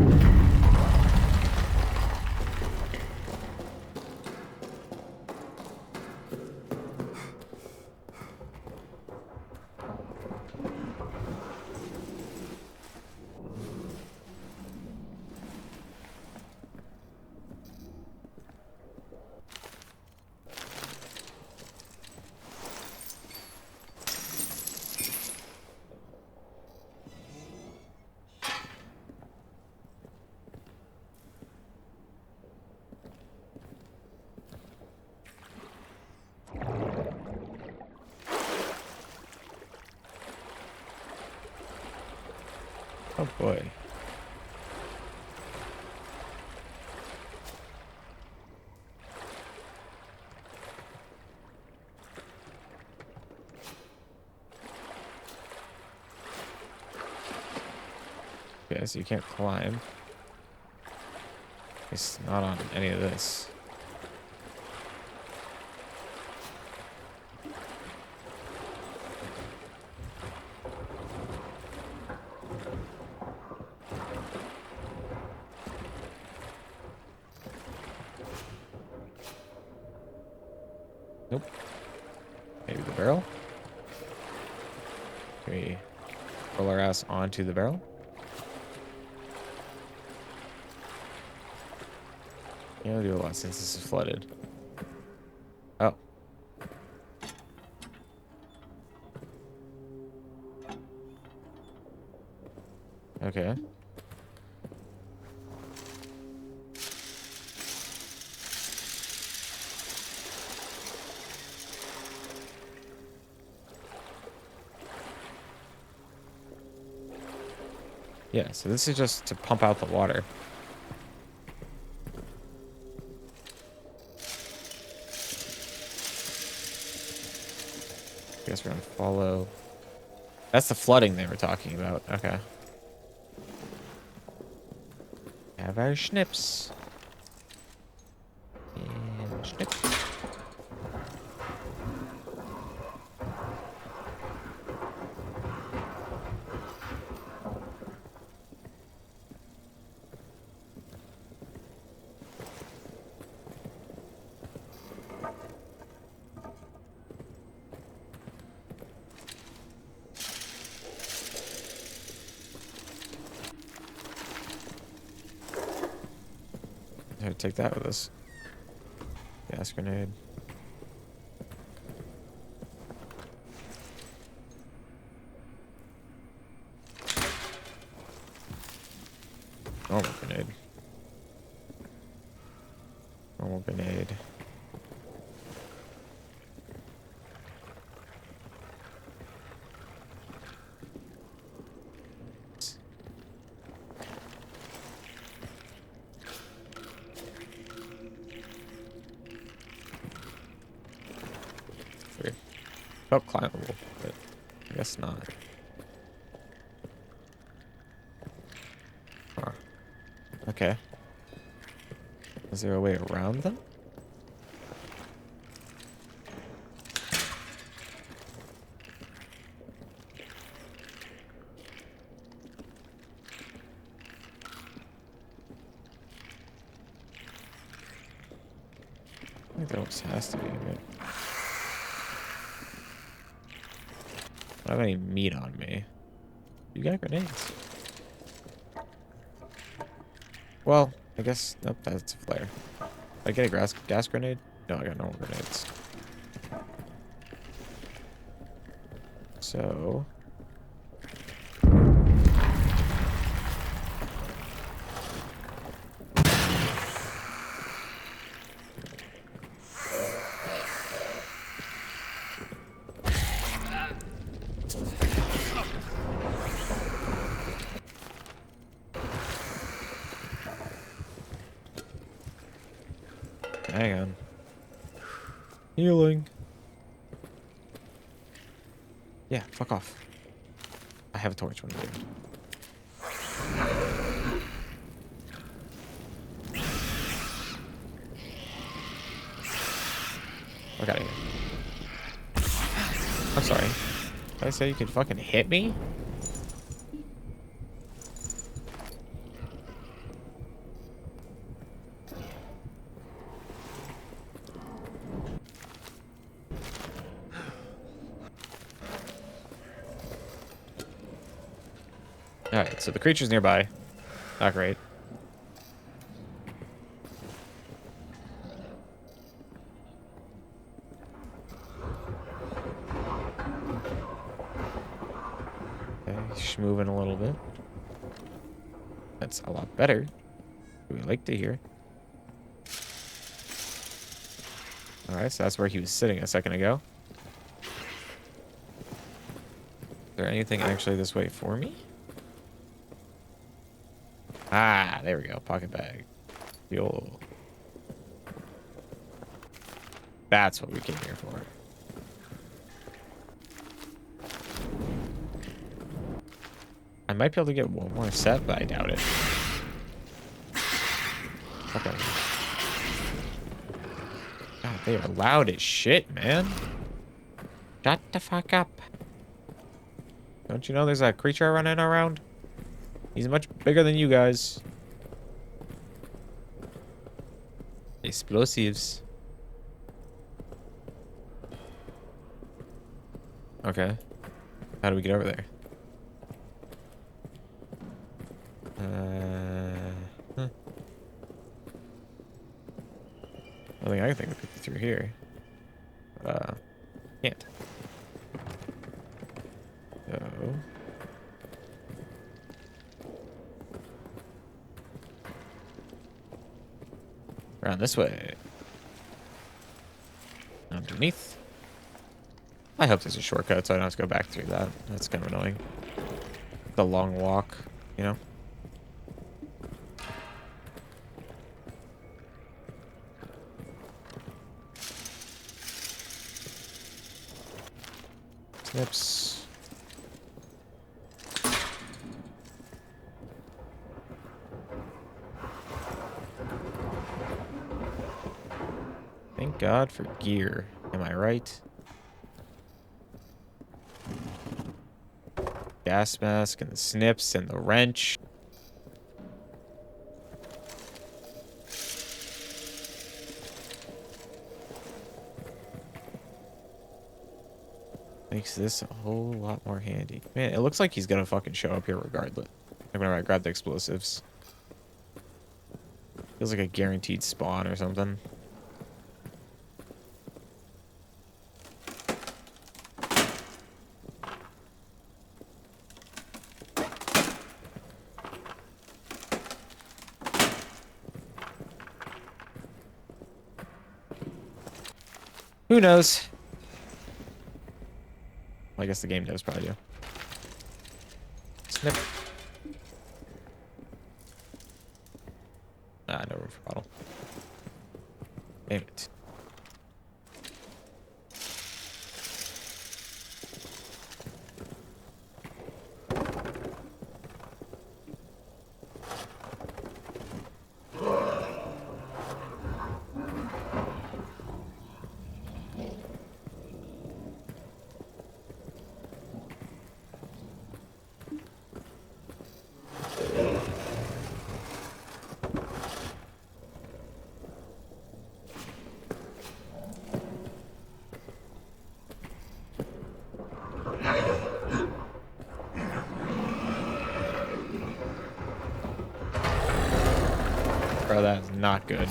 Oh boy. Okay, so you can't climb. It's not on any of this. Nope. Maybe the barrel? Can we roll our ass onto the barrel? Yeah, we'll do a lot since this is flooded. Oh. Okay. Yeah, so this is just to pump out the water. I guess we're gonna follow. That's the flooding they were talking about. Okay. Have our schnips. Snip. Here, take that with us. Gas grenade. Normal grenade. Normal grenade. Weird. Felt climbable, but I guess not. Huh. Okay. Is there a way around them? I think there almost has to be, right? I don't have any meat on me. You got grenades. Well, I guess, nope, that's a flare. Did I get a gas grenade? No, I got normal grenades. So... hang on. Healing. Yeah, fuck off. I have a torch. What am I doing? Fuck out of here. I'm sorry. Did I say you could fucking hit me? Alright, so the creature's nearby. Not great. Okay, she's moving a little bit. That's a lot better. We like to hear. Alright, so that's where he was sitting a second ago. Is there anything actually this way for me? Ah, there we go. Pocket bag. Fuel. That's what we came here for. I might be able to get one more set, but I doubt it. Okay. God, they are loud as shit, man. Shut the fuck up. Don't you know there's a creature running around? He's much bigger than you guys. Explosives. Okay. How do we get over there? Huh. I think I can think of people through here. Can't. So. Around this way. Underneath. I hope there's a shortcut so I don't have to go back through that. That's kind of annoying. The long walk, you know? Snips. Thank God for gear. Am I right? Gas mask and the snips and the wrench. Makes this a whole lot more handy. Man, it looks like he's gonna fucking show up here regardless. Like whenever I grab the explosives. Feels like a guaranteed spawn or something. Who knows? Well, I guess the game devs probably do. Snip. Ah, no room for bottle. Damn it. Bro, that is not good.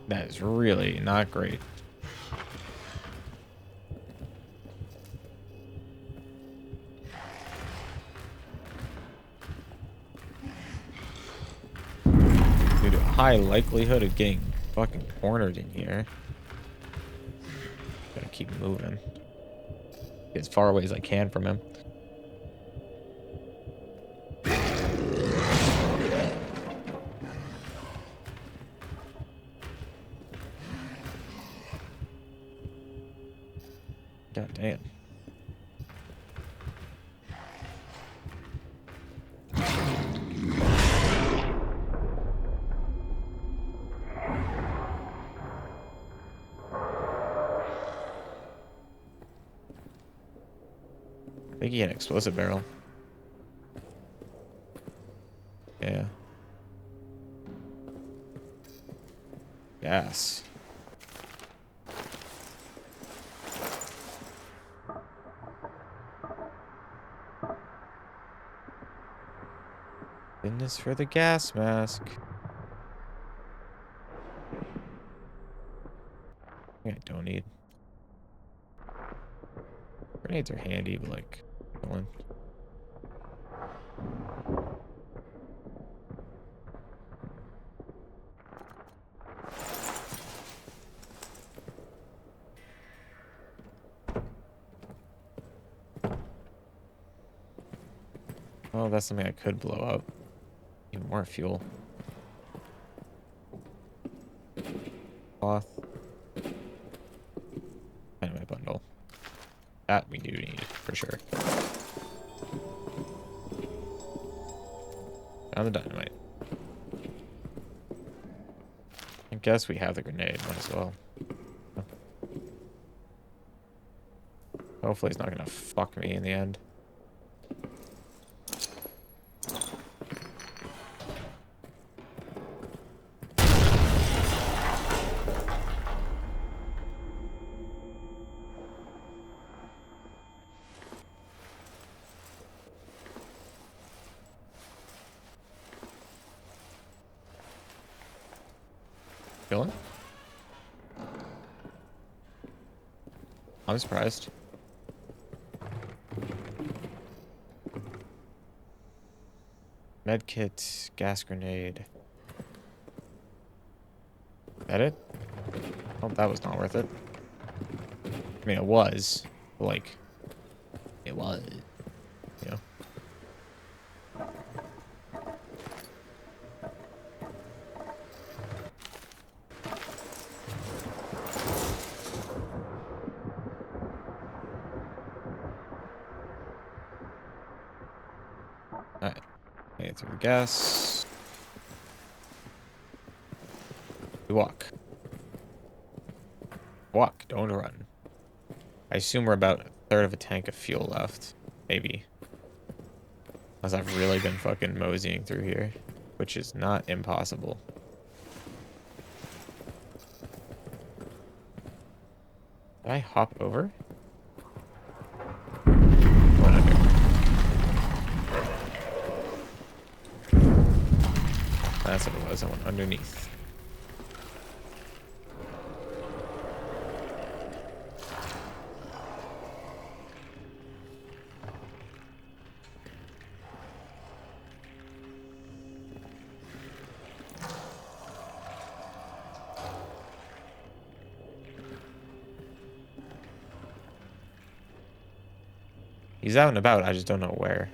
That is really not great. Dude, a high likelihood of getting fucking cornered in here. Gotta keep moving. Get as far away as I can from him. God damn. I think he had an explosive barrel. Yeah. Gas. Goodness for the gas mask. I don't need. Grenades are handy, but like, one. Oh, that's something I could blow up. Even more fuel. Cloth. Dynamite bundle. That we do need for sure. Found the dynamite. I guess we have the grenade. Might as well. Hopefully, it's not gonna fuck me in the end. Feeling? I'm surprised. Medkit, gas grenade. That it? Oh, that was not worth it. I mean, it was. But like, it was. You know? through the gas. We walk. Walk, don't run. I assume we're about a third of a tank of fuel left. Maybe. Unless I've really been fucking moseying through here. Which is not impossible. Did I hop over? Went under. That's what it was. I went underneath. He's out and about, I just don't know where.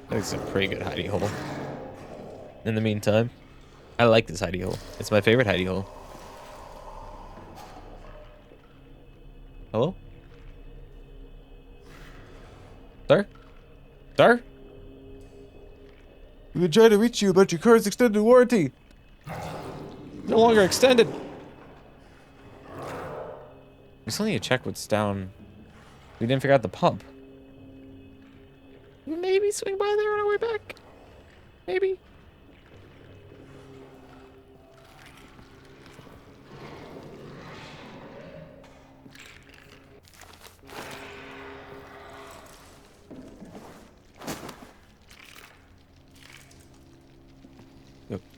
This is a pretty good hidey hole. In the meantime, I like this hidey hole. It's my favorite hidey hole. Hello? Sir? Sir? We've been trying to reach you about your car's extended warranty. No longer extended. We still need to check what's down. We didn't figure out the pump. Maybe swing by there on our way back. Maybe.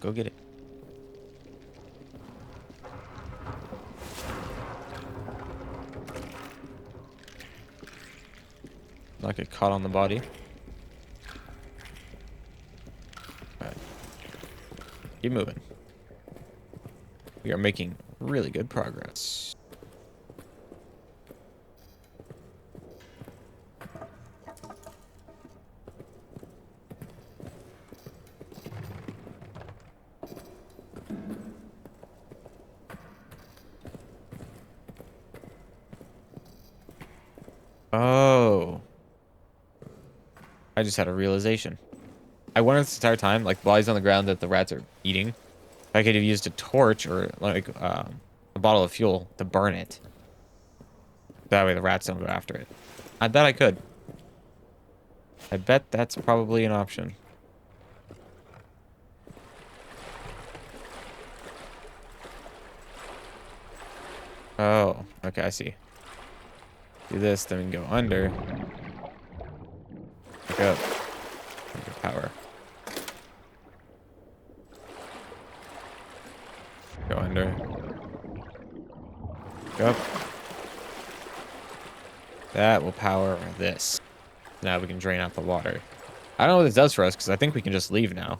Go get it. Not get caught on the body. Alright. Keep moving. We are making really good progress. Oh. I just had a realization. I wondered this entire time, like, while he's on the ground that the rats are eating, if I could have used a torch or, like, a bottle of fuel to burn it. That way the rats don't go after it. I bet I could. I bet that's probably an option. Oh, okay, I see. Do this, then we can go under. Back up. Under power. Go under. Go up. That will power this. Now we can drain out the water. I don't know what this does for us, because I think we can just leave now.